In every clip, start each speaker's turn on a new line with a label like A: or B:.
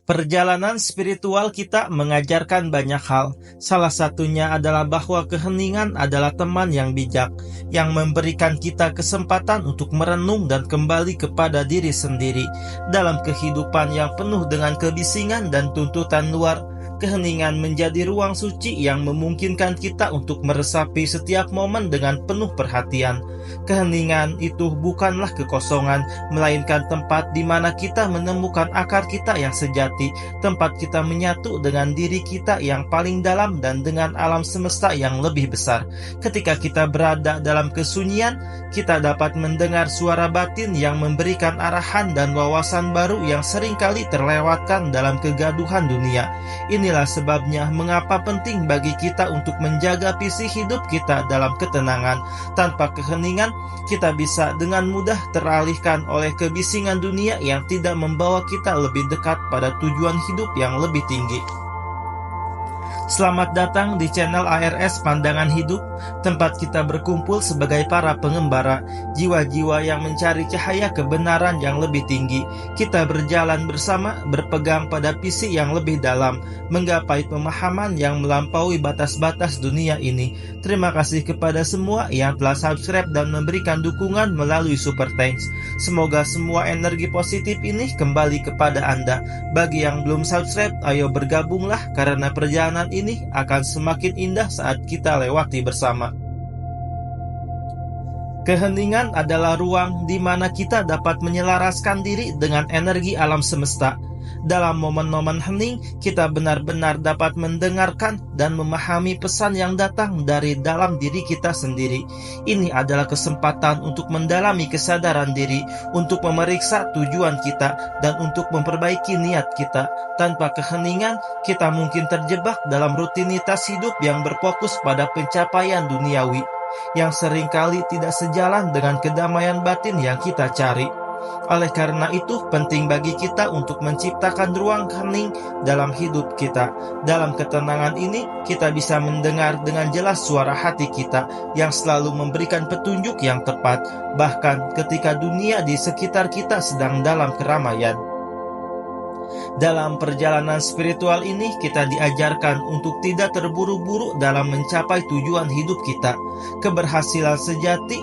A: Perjalanan spiritual kita mengajarkan banyak hal. Salah satunya adalah bahwa keheningan adalah teman yang bijak, yang memberikan kita kesempatan untuk merenung dan kembali kepada diri sendiri. Dalam kehidupan yang penuh dengan kebisingan dan tuntutan luar, keheningan menjadi ruang suci yang memungkinkan kita untuk meresapi setiap momen dengan penuh perhatian. Keheningan itu bukanlah kekosongan, melainkan tempat di mana kita menemukan akar kita yang sejati, tempat kita menyatu dengan diri kita yang paling dalam dan dengan alam semesta yang lebih besar. Ketika kita berada dalam kesunyian, kita dapat mendengar suara batin yang memberikan arahan dan wawasan baru yang seringkali terlewatkan dalam kegaduhan dunia. Inilah sebabnya mengapa penting bagi kita untuk menjaga visi hidup kita dalam ketenangan. Tanpa keheningan, kita bisa dengan mudah teralihkan oleh kebisingan dunia yang tidak membawa kita lebih dekat pada tujuan hidup yang lebih tinggi. Selamat datang di channel ARS Pandangan Hidup, tempat kita berkumpul sebagai para pengembara, jiwa-jiwa yang mencari cahaya kebenaran yang lebih tinggi. Kita berjalan bersama, berpegang pada visi yang lebih dalam, menggapai pemahaman yang melampaui batas-batas dunia ini. Terima kasih kepada semua yang telah subscribe dan memberikan dukungan melalui Super Thanks. Semoga semua energi positif ini kembali kepada Anda. Bagi yang belum subscribe, ayo bergabunglah karena perjalanan ini akan semakin indah saat kita lewati bersama. Keheningan adalah ruang di mana kita dapat menyelaraskan diri dengan energi alam semesta. Dalam momen-momen hening, kita benar-benar dapat mendengarkan dan memahami pesan yang datang dari dalam diri kita sendiri. Ini adalah kesempatan untuk mendalami kesadaran diri, untuk memeriksa tujuan kita, dan untuk memperbaiki niat kita. Tanpa keheningan, kita mungkin terjebak dalam rutinitas hidup yang berfokus pada pencapaian duniawi, yang seringkali tidak sejalan dengan kedamaian batin yang kita cari. Oleh karena itu, penting bagi kita untuk menciptakan ruang hening dalam hidup kita. Dalam ketenangan ini, kita bisa mendengar dengan jelas suara hati kita yang selalu memberikan petunjuk yang tepat, bahkan ketika dunia di sekitar kita sedang dalam keramaian. Dalam perjalanan spiritual ini, kita diajarkan untuk tidak terburu-buru dalam mencapai tujuan hidup kita. Keberhasilan sejati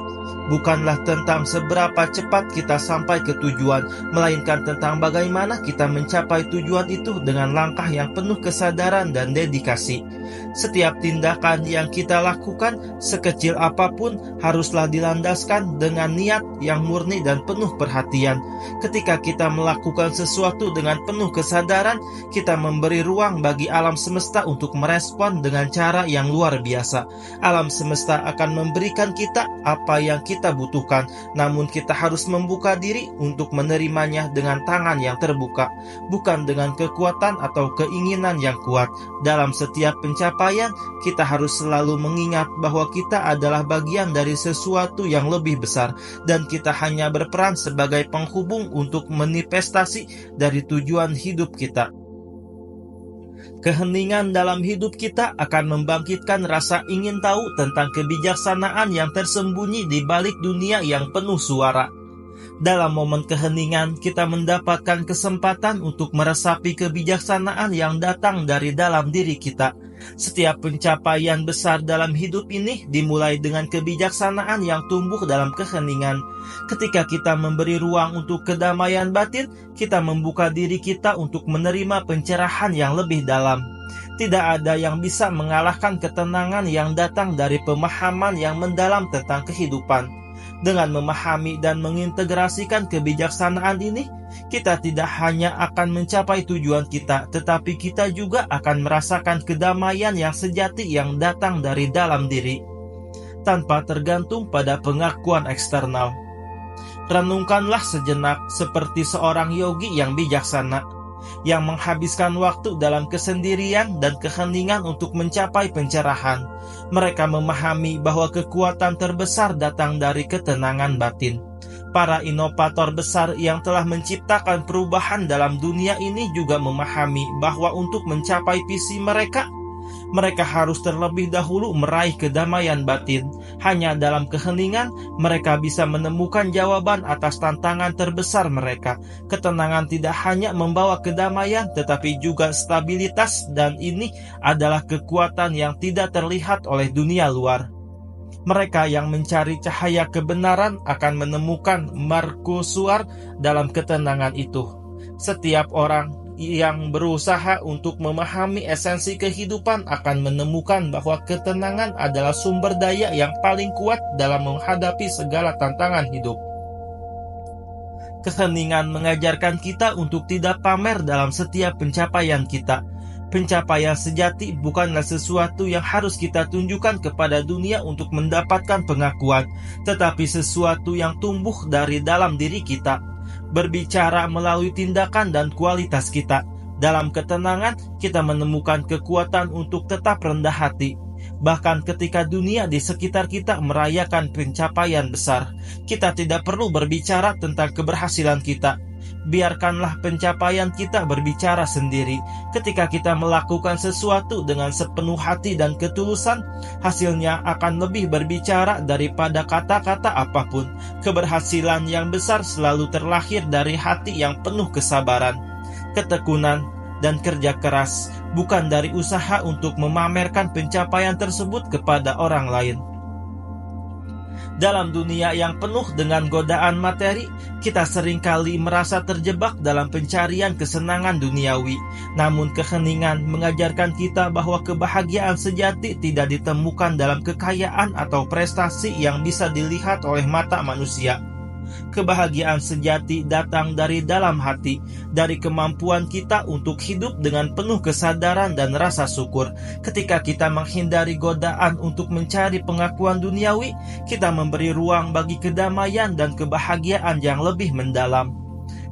A: bukanlah tentang seberapa cepat kita sampai ke tujuan, melainkan tentang bagaimana kita mencapai tujuan itu dengan langkah yang penuh kesadaran dan dedikasi. Setiap tindakan yang kita lakukan, sekecil apapun, haruslah dilandaskan dengan niat yang murni dan penuh perhatian. Ketika kita melakukan sesuatu dengan penuh kesadaran, kita memberi ruang bagi alam semesta untuk merespon dengan cara yang luar biasa. Alam semesta akan memberikan kita apa yang kita butuhkan, namun kita harus membuka diri untuk menerimanya dengan tangan yang terbuka, bukan dengan kekuatan atau keinginan yang kuat. Dalam setiap pencapaian, kita harus selalu mengingat bahwa kita adalah bagian dari sesuatu yang lebih besar, dan kita hanya berperan sebagai penghubung untuk manifestasi dari tujuan hidup kita. Keheningan dalam hidup kita akan membangkitkan rasa ingin tahu tentang kebijaksanaan yang tersembunyi di balik dunia yang penuh suara. Dalam momen keheningan, kita mendapatkan kesempatan untuk meresapi kebijaksanaan yang datang dari dalam diri kita. Setiap pencapaian besar dalam hidup ini dimulai dengan kebijaksanaan yang tumbuh dalam keheningan. Ketika kita memberi ruang untuk kedamaian batin, kita membuka diri kita untuk menerima pencerahan yang lebih dalam. Tidak ada yang bisa mengalahkan ketenangan yang datang dari pemahaman yang mendalam tentang kehidupan. Dengan memahami dan mengintegrasikan kebijaksanaan ini, kita tidak hanya akan mencapai tujuan kita, tetapi kita juga akan merasakan kedamaian yang sejati yang datang dari dalam diri, tanpa tergantung pada pengakuan eksternal. Renungkanlah sejenak seperti seorang yogi yang bijaksana, yang menghabiskan waktu dalam kesendirian dan keheningan untuk mencapai pencerahan. Mereka memahami bahwa kekuatan terbesar datang dari ketenangan batin. Para inovator besar yang telah menciptakan perubahan dalam dunia ini juga memahami bahwa untuk mencapai visi mereka, Mereka harus terlebih dahulu meraih kedamaian batin. Hanya dalam keheningan, mereka bisa menemukan jawaban atas tantangan terbesar mereka. Ketenangan tidak hanya membawa kedamaian, tetapi juga stabilitas, dan ini adalah kekuatan yang tidak terlihat oleh dunia luar. Mereka yang mencari cahaya kebenaran akan menemukan mercusuar dalam ketenangan itu. Setiap orang yang berusaha untuk memahami esensi kehidupan akan menemukan bahwa ketenangan adalah sumber daya yang paling kuat dalam menghadapi segala tantangan hidup. Keheningan mengajarkan kita untuk tidak pamer dalam setiap pencapaian kita. Pencapaian sejati bukanlah sesuatu yang harus kita tunjukkan kepada dunia untuk mendapatkan pengakuan, tetapi sesuatu yang tumbuh dari dalam diri kita. Berbicara melalui tindakan dan kualitas kita. Dalam ketenangan, kita menemukan kekuatan untuk tetap rendah hati. Bahkan ketika dunia di sekitar kita merayakan pencapaian besar, kita tidak perlu berbicara tentang keberhasilan kita. Biarkanlah pencapaian kita berbicara sendiri. Ketika kita melakukan sesuatu dengan sepenuh hati dan ketulusan, hasilnya akan lebih berbicara daripada kata-kata apapun. Keberhasilan yang besar selalu terlahir dari hati yang penuh kesabaran, ketekunan, dan kerja keras, bukan dari usaha untuk memamerkan pencapaian tersebut kepada orang lain. Dalam dunia yang penuh dengan godaan materi, kita seringkali merasa terjebak dalam pencarian kesenangan duniawi. Namun keheningan mengajarkan kita bahwa kebahagiaan sejati tidak ditemukan dalam kekayaan atau prestasi yang bisa dilihat oleh mata manusia. Kebahagiaan sejati datang dari dalam hati, dari kemampuan kita untuk hidup dengan penuh kesadaran dan rasa syukur. Ketika kita menghindari godaan untuk mencari pengakuan duniawi, kita memberi ruang bagi kedamaian dan kebahagiaan yang lebih mendalam.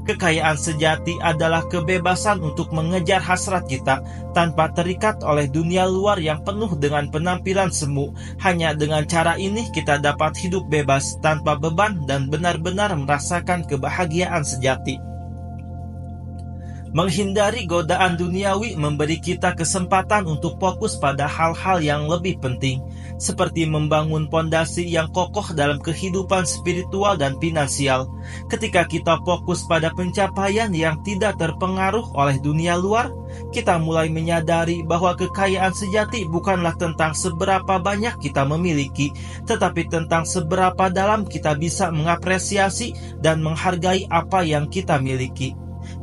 A: Kekayaan sejati adalah kebebasan untuk mengejar hasrat kita tanpa terikat oleh dunia luar yang penuh dengan penampilan semu. Hanya dengan cara ini kita dapat hidup bebas tanpa beban dan benar-benar merasakan kebahagiaan sejati. Menghindari godaan duniawi memberi kita kesempatan untuk fokus pada hal-hal yang lebih penting, seperti membangun pondasi yang kokoh dalam kehidupan spiritual dan finansial. Ketika kita fokus pada pencapaian yang tidak terpengaruh oleh dunia luar, kita mulai menyadari bahwa kekayaan sejati bukanlah tentang seberapa banyak kita memiliki, tetapi tentang seberapa dalam kita bisa mengapresiasi dan menghargai apa yang kita miliki.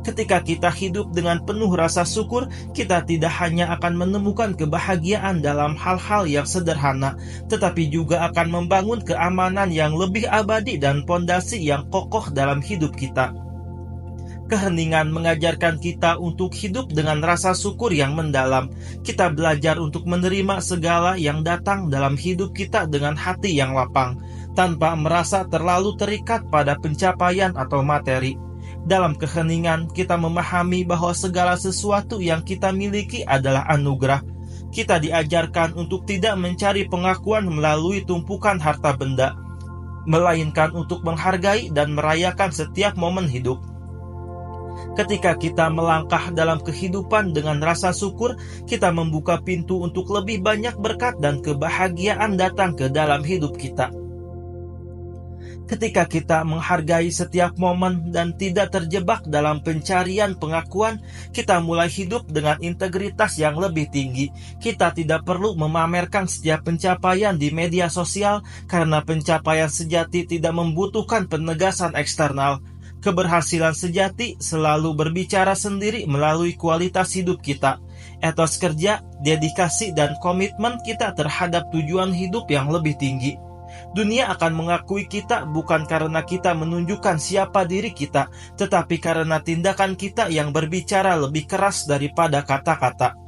A: Ketika kita hidup dengan penuh rasa syukur, kita tidak hanya akan menemukan kebahagiaan dalam hal-hal yang sederhana, tetapi juga akan membangun keamanan yang lebih abadi dan pondasi yang kokoh dalam hidup kita. Keheningan mengajarkan kita untuk hidup dengan rasa syukur yang mendalam. Kita belajar untuk menerima segala yang datang dalam hidup kita dengan hati yang lapang, tanpa merasa terlalu terikat pada pencapaian atau materi. Dalam keheningan, kita memahami bahwa segala sesuatu yang kita miliki adalah anugerah. Kita diajarkan untuk tidak mencari pengakuan melalui tumpukan harta benda, melainkan untuk menghargai dan merayakan setiap momen hidup. Ketika kita melangkah dalam kehidupan dengan rasa syukur, kita membuka pintu untuk lebih banyak berkat dan kebahagiaan datang ke dalam hidup kita. Ketika kita menghargai setiap momen dan tidak terjebak dalam pencarian pengakuan, kita mulai hidup dengan integritas yang lebih tinggi. Kita tidak perlu memamerkan setiap pencapaian di media sosial karena pencapaian sejati tidak membutuhkan penegasan eksternal. Keberhasilan sejati selalu berbicara sendiri melalui kualitas hidup kita, etos kerja, dedikasi, dan komitmen kita terhadap tujuan hidup yang lebih tinggi. Dunia akan mengakui kita bukan karena kita menunjukkan siapa diri kita, tetapi karena tindakan kita yang berbicara lebih keras daripada kata-kata.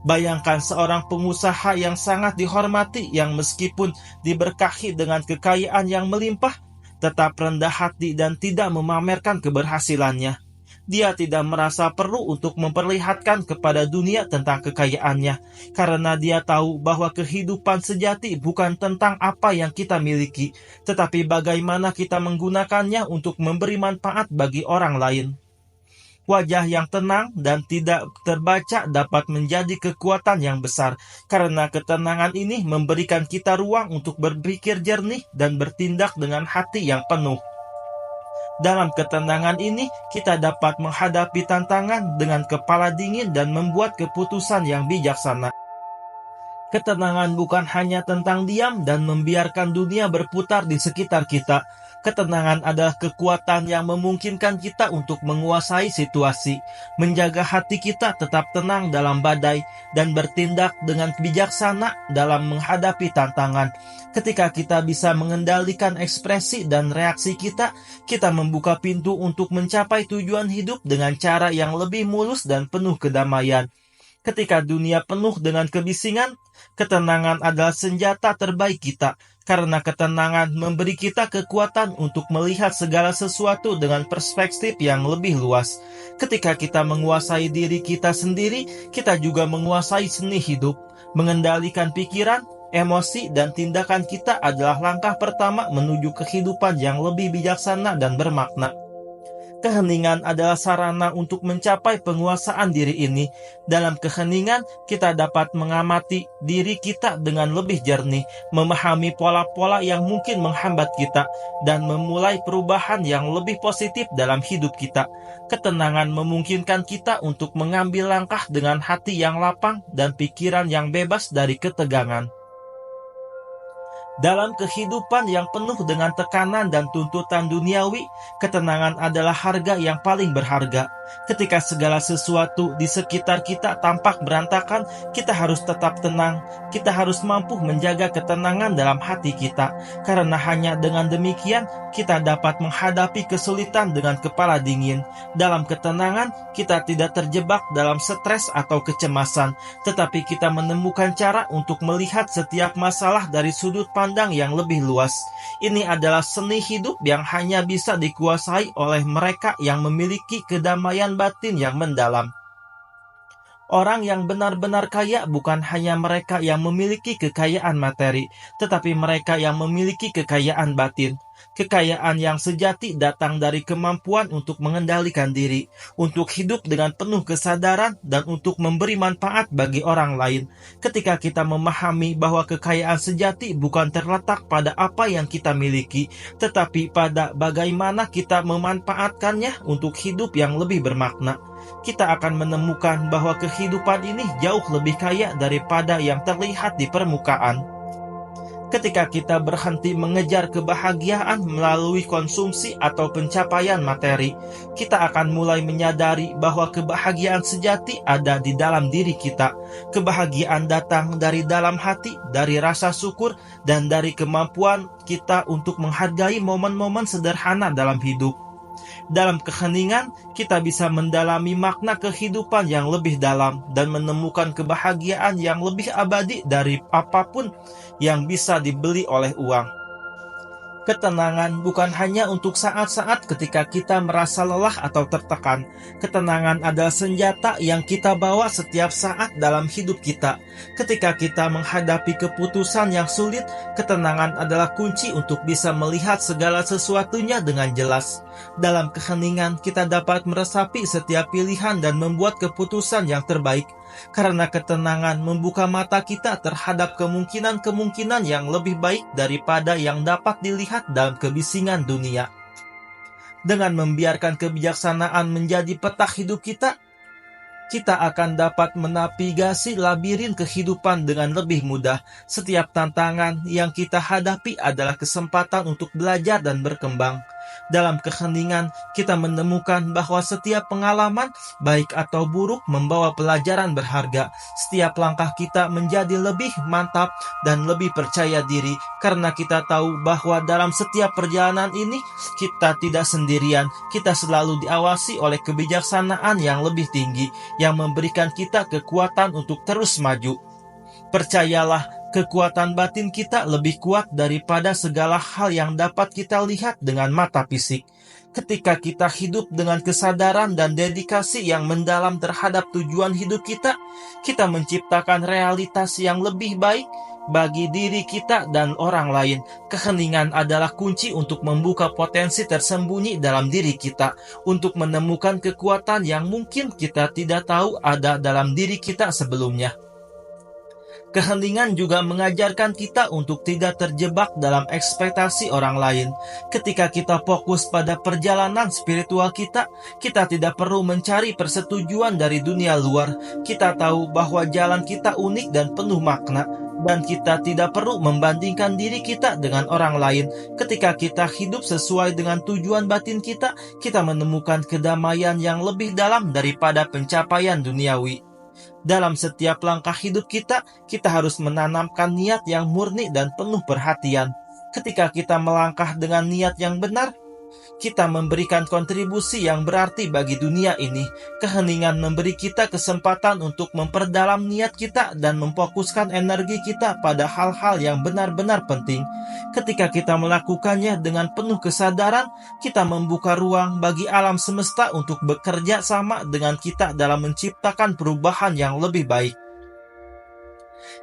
A: Bayangkan seorang pengusaha yang sangat dihormati yang meskipun diberkahi dengan kekayaan yang melimpah, tetap rendah hati dan tidak memamerkan keberhasilannya. Dia tidak merasa perlu untuk memperlihatkan kepada dunia tentang kekayaannya, karena dia tahu bahwa kehidupan sejati bukan tentang apa yang kita miliki, tetapi bagaimana kita menggunakannya untuk memberi manfaat bagi orang lain. Wajah yang tenang dan tidak terbaca dapat menjadi kekuatan yang besar, karena ketenangan ini memberikan kita ruang untuk berpikir jernih dan bertindak dengan hati yang penuh. Dalam ketenangan ini, kita dapat menghadapi tantangan dengan kepala dingin dan membuat keputusan yang bijaksana. Ketenangan bukan hanya tentang diam dan membiarkan dunia berputar di sekitar kita. Ketenangan adalah kekuatan yang memungkinkan kita untuk menguasai situasi, menjaga hati kita tetap tenang dalam badai, dan bertindak dengan bijaksana dalam menghadapi tantangan. Ketika kita bisa mengendalikan ekspresi dan reaksi kita, kita membuka pintu untuk mencapai tujuan hidup dengan cara yang lebih mulus dan penuh kedamaian. Ketika dunia penuh dengan kebisingan, ketenangan adalah senjata terbaik kita, karena ketenangan memberi kita kekuatan untuk melihat segala sesuatu dengan perspektif yang lebih luas. Ketika kita menguasai diri kita sendiri, kita juga menguasai seni hidup. Mengendalikan pikiran, emosi, dan tindakan kita adalah langkah pertama menuju kehidupan yang lebih bijaksana dan bermakna. Keheningan adalah sarana untuk mencapai penguasaan diri ini. Dalam keheningan, kita dapat mengamati diri kita dengan lebih jernih, memahami pola-pola yang mungkin menghambat kita, dan memulai perubahan yang lebih positif dalam hidup kita. Ketenangan memungkinkan kita untuk mengambil langkah dengan hati yang lapang dan pikiran yang bebas dari ketegangan. Dalam kehidupan yang penuh dengan tekanan dan tuntutan duniawi, ketenangan adalah harga yang paling berharga. Ketika segala sesuatu di sekitar kita tampak berantakan, kita harus tetap tenang. Kita harus mampu menjaga ketenangan dalam hati kita, karena hanya dengan demikian kita dapat menghadapi kesulitan dengan kepala dingin. Dalam ketenangan, kita tidak terjebak dalam stres atau kecemasan, tetapi kita menemukan cara untuk melihat setiap masalah dari sudut pandang yang lebih luas. Ini adalah seni hidup yang hanya bisa dikuasai oleh mereka yang memiliki kedamaian batin yang mendalam. Orang yang benar-benar kaya bukan hanya mereka yang memiliki kekayaan materi, tetapi mereka yang memiliki kekayaan batin. Kekayaan yang sejati datang dari kemampuan untuk mengendalikan diri, untuk hidup dengan penuh kesadaran, dan untuk memberi manfaat bagi orang lain. Ketika kita memahami bahwa kekayaan sejati bukan terletak pada apa yang kita miliki, tetapi pada bagaimana kita memanfaatkannya untuk hidup yang lebih bermakna, kita akan menemukan bahwa kehidupan ini jauh lebih kaya daripada yang terlihat di permukaan. Ketika kita berhenti mengejar kebahagiaan melalui konsumsi atau pencapaian materi, kita akan mulai menyadari bahwa kebahagiaan sejati ada di dalam diri kita. Kebahagiaan datang dari dalam hati, dari rasa syukur, dan dari kemampuan kita untuk menghargai momen-momen sederhana dalam hidup. Dalam keheningan, kita bisa mendalami makna kehidupan yang lebih dalam dan menemukan kebahagiaan yang lebih abadi dari apapun yang bisa dibeli oleh uang. Ketenangan bukan hanya untuk saat-saat ketika kita merasa lelah atau tertekan. Ketenangan adalah senjata yang kita bawa setiap saat dalam hidup kita. Ketika kita menghadapi keputusan yang sulit, ketenangan adalah kunci untuk bisa melihat segala sesuatunya dengan jelas. Dalam keheningan, kita dapat meresapi setiap pilihan dan membuat keputusan yang terbaik. Karena ketenangan membuka mata kita terhadap kemungkinan-kemungkinan yang lebih baik daripada yang dapat dilihat dalam kebisingan dunia. Dengan membiarkan kebijaksanaan menjadi peta hidup kita akan dapat menavigasi labirin kehidupan dengan lebih mudah. Setiap tantangan yang kita hadapi adalah kesempatan untuk belajar dan berkembang. Dalam keheningan, kita menemukan bahwa setiap pengalaman, baik atau buruk, membawa pelajaran berharga. Setiap langkah kita menjadi lebih mantap dan lebih percaya diri, karena kita tahu bahwa dalam setiap perjalanan ini, kita tidak sendirian. Kita selalu diawasi oleh kebijaksanaan yang lebih tinggi, yang memberikan kita kekuatan untuk terus maju. Percayalah, kekuatan batin kita lebih kuat daripada segala hal yang dapat kita lihat dengan mata fisik. Ketika kita hidup dengan kesadaran dan dedikasi yang mendalam terhadap tujuan hidup kita menciptakan realitas yang lebih baik Bagi diri kita dan orang lain, keheningan adalah kunci untuk membuka potensi tersembunyi dalam diri kita, untuk menemukan kekuatan yang mungkin kita tidak tahu ada dalam diri kita sebelumnya. Keheningan juga mengajarkan kita untuk tidak terjebak dalam ekspektasi orang lain. Ketika kita fokus pada perjalanan spiritual kita tidak perlu mencari persetujuan dari dunia luar. Kita tahu bahwa jalan kita unik dan penuh makna, dan kita tidak perlu membandingkan diri kita dengan orang lain. Ketika kita hidup sesuai dengan tujuan batin kita menemukan kedamaian yang lebih dalam daripada pencapaian duniawi. Dalam setiap langkah hidup kita harus menanamkan niat yang murni dan penuh perhatian. Ketika kita melangkah dengan niat yang benar, kita memberikan kontribusi yang berarti bagi dunia ini. Keheningan memberi kita kesempatan untuk memperdalam niat kita dan memfokuskan energi kita pada hal-hal yang benar-benar penting. Ketika kita melakukannya dengan penuh kesadaran, kita membuka ruang bagi alam semesta untuk bekerja sama dengan kita dalam menciptakan perubahan yang lebih baik.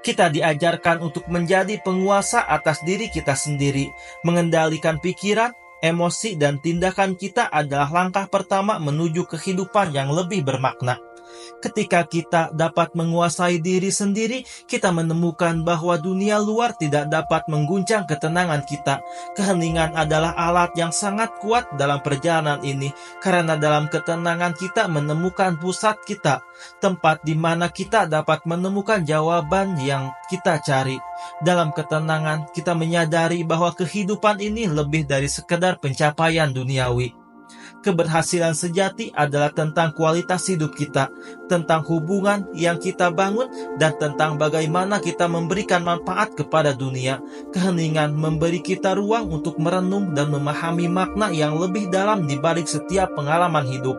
A: Kita diajarkan untuk menjadi penguasa atas diri kita sendiri, mengendalikan pikiran, emosi, dan tindakan kita adalah langkah pertama menuju kehidupan yang lebih bermakna. Ketika kita dapat menguasai diri sendiri, kita menemukan bahwa dunia luar tidak dapat mengguncang ketenangan kita. Keheningan adalah alat yang sangat kuat dalam perjalanan ini, karena dalam ketenangan kita menemukan pusat kita, tempat di mana kita dapat menemukan jawaban yang kita cari. Dalam ketenangan, kita menyadari bahwa kehidupan ini lebih dari sekedar pencapaian duniawi. Keberhasilan sejati adalah tentang kualitas hidup kita, tentang hubungan yang kita bangun, dan tentang bagaimana kita memberikan manfaat kepada dunia. Keheningan memberi kita ruang untuk merenung dan memahami makna yang lebih dalam di balik setiap pengalaman hidup.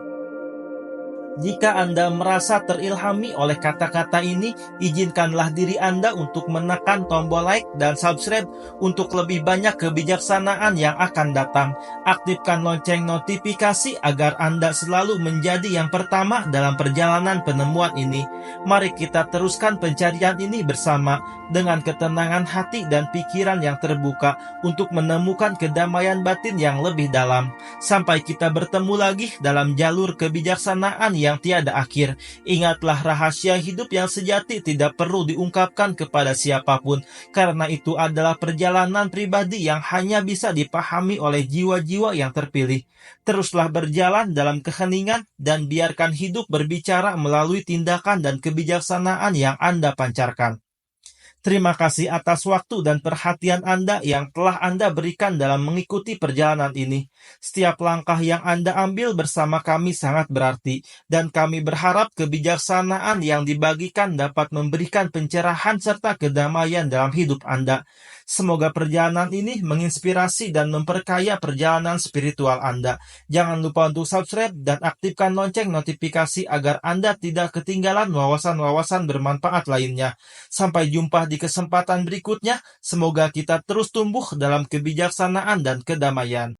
A: Jika Anda merasa terilhami oleh kata-kata ini, izinkanlah diri Anda untuk menekan tombol like dan subscribe untuk lebih banyak kebijaksanaan yang akan datang. Aktifkan lonceng notifikasi agar Anda selalu menjadi yang pertama dalam perjalanan penemuan ini. Mari kita teruskan pencarian ini bersama dengan ketenangan hati dan pikiran yang terbuka untuk menemukan kedamaian batin yang lebih dalam. Sampai kita bertemu lagi dalam jalur kebijaksanaan yang tiada akhir. Ingatlah, rahasia hidup yang sejati tidak perlu diungkapkan kepada siapapun, karena itu adalah perjalanan pribadi yang hanya bisa dipahami oleh jiwa-jiwa yang terpilih. Teruslah berjalan dalam keheningan dan biarkan hidup berbicara melalui tindakan dan kebijaksanaan yang Anda pancarkan. Terima kasih atas waktu dan perhatian Anda yang telah Anda berikan dalam mengikuti perjalanan ini. Setiap langkah yang Anda ambil bersama kami sangat berarti, dan kami berharap kebijaksanaan yang dibagikan dapat memberikan pencerahan serta kedamaian dalam hidup Anda. Semoga perjalanan ini menginspirasi dan memperkaya perjalanan spiritual Anda. Jangan lupa untuk subscribe dan aktifkan lonceng notifikasi agar Anda tidak ketinggalan wawasan-wawasan bermanfaat lainnya. Sampai jumpa di kesempatan berikutnya. Semoga kita terus tumbuh dalam kebijaksanaan dan kedamaian.